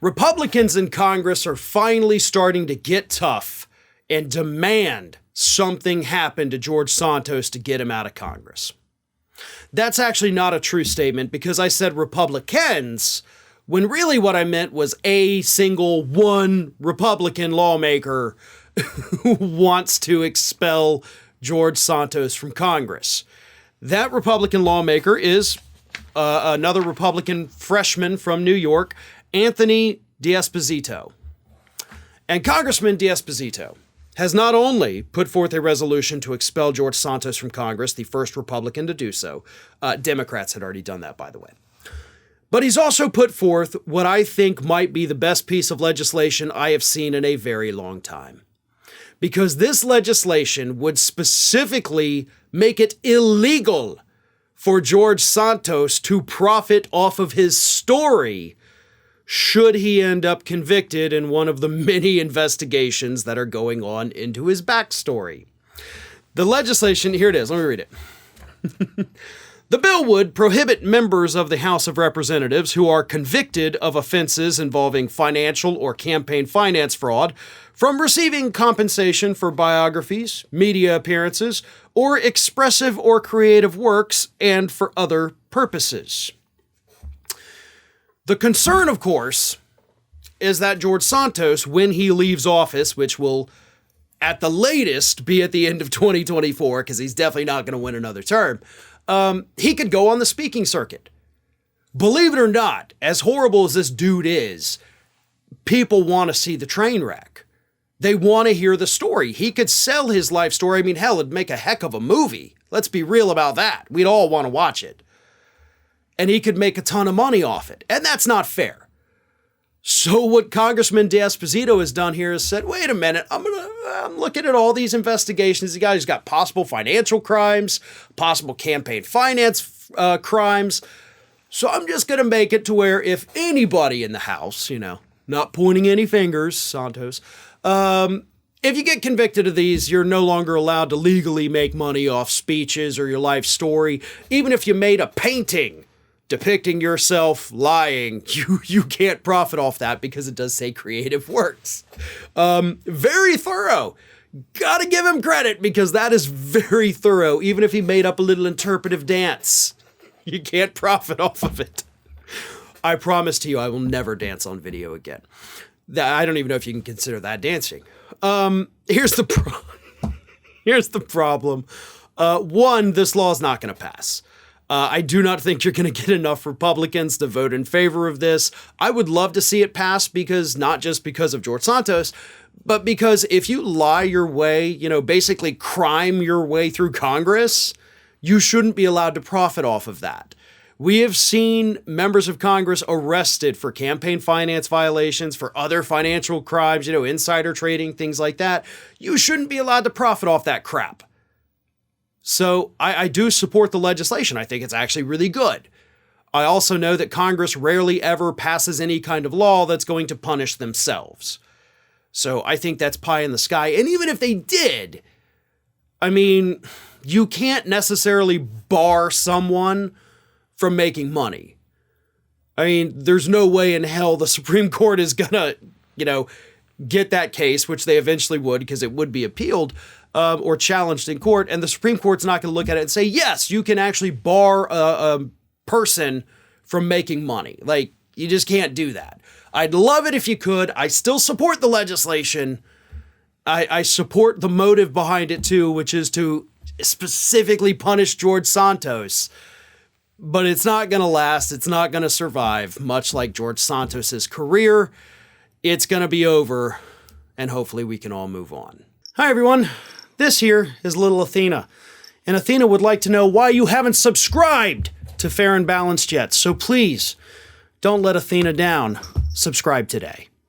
Republicans in Congress are finally starting to get tough and demand something happen to George Santos to get him out of Congress. That's actually not a true statement because I said Republicans, when really what I meant was a single one Republican lawmaker who wants to expel George Santos from Congress. That Republican lawmaker is another Republican freshman from New York, Anthony Despacito. And Congressman Despacito has not only put forth a resolution to expel George Santos from Congress, the first Republican to do so. Democrats had already done that, by the way. But he's also put forth what I think might be the best piece of legislation I have seen in a very long time. Because this legislation would specifically make it illegal for George Santos to profit off of his story should he end up convicted in one of the many investigations that are going on into his backstory. The legislation, here it is, let me read it. The bill would prohibit members of the House of Representatives who are convicted of offenses involving financial or campaign finance fraud from receiving compensation for biographies, media appearances, or expressive or creative works, and for other purposes. The concern, of course, is that George Santos, when he leaves office, which will at the latest be at the end of 2024, because he's definitely not going to win another term, he could go on the speaking circuit. Believe it or not, as horrible as this dude is, people want to see the train wreck. They want to hear the story. He could sell his life story. I mean, hell, it'd make a heck of a movie. Let's be real about that. We'd all want to watch it. And he could make a ton of money off it. And that's not fair. So what Congressman Despacito has done here is said, wait a minute, I'm looking at all these investigations. The guy's got possible financial crimes, possible campaign finance crimes. So I'm just going to make it to where if anybody in the House, not pointing any fingers, Santos, if you get convicted of these, you're no longer allowed to legally make money off speeches or your life story. Even if you made a painting depicting yourself lying, you can't profit off that because it does say creative works. Very thorough. Gotta give him credit because that is very thorough. Even if he made up a little interpretive dance, you can't profit off of it. I promise to you, I will never dance on video again. I don't even know if you can consider that dancing. Here's the problem. One, this law is not going to pass. I do not think you're going to get enough Republicans to vote in favor of this. I would love to see it pass because not just because of George Santos, but because if you lie your way, basically crime your way through Congress, you shouldn't be allowed to profit off of that. We have seen members of Congress arrested for campaign finance violations, for other financial crimes, insider trading, things like that. You shouldn't be allowed to profit off that crap. So I do support the legislation. I think it's actually really good. I also know that Congress rarely ever passes any kind of law that's going to punish themselves. So I think that's pie in the sky. And even if they did, you can't necessarily bar someone from making money. There's no way in hell the Supreme Court is gonna, get that case, which they eventually would because it would be appealed or challenged in court. And the Supreme Court's not going to look at it and say, yes, you can actually bar a person from making money. You just can't do that. I'd love it if you could. I still support the legislation. I support the motive behind it too, which is to specifically punish George Santos. But it's not going to last. It's not going to survive, much like George Santos's career. It's going to be over, and hopefully we can all move on. Hi, everyone. This here is little Athena, and Athena would like to know why you haven't subscribed to Fair and Balanced yet. So please, don't let Athena down. Subscribe today.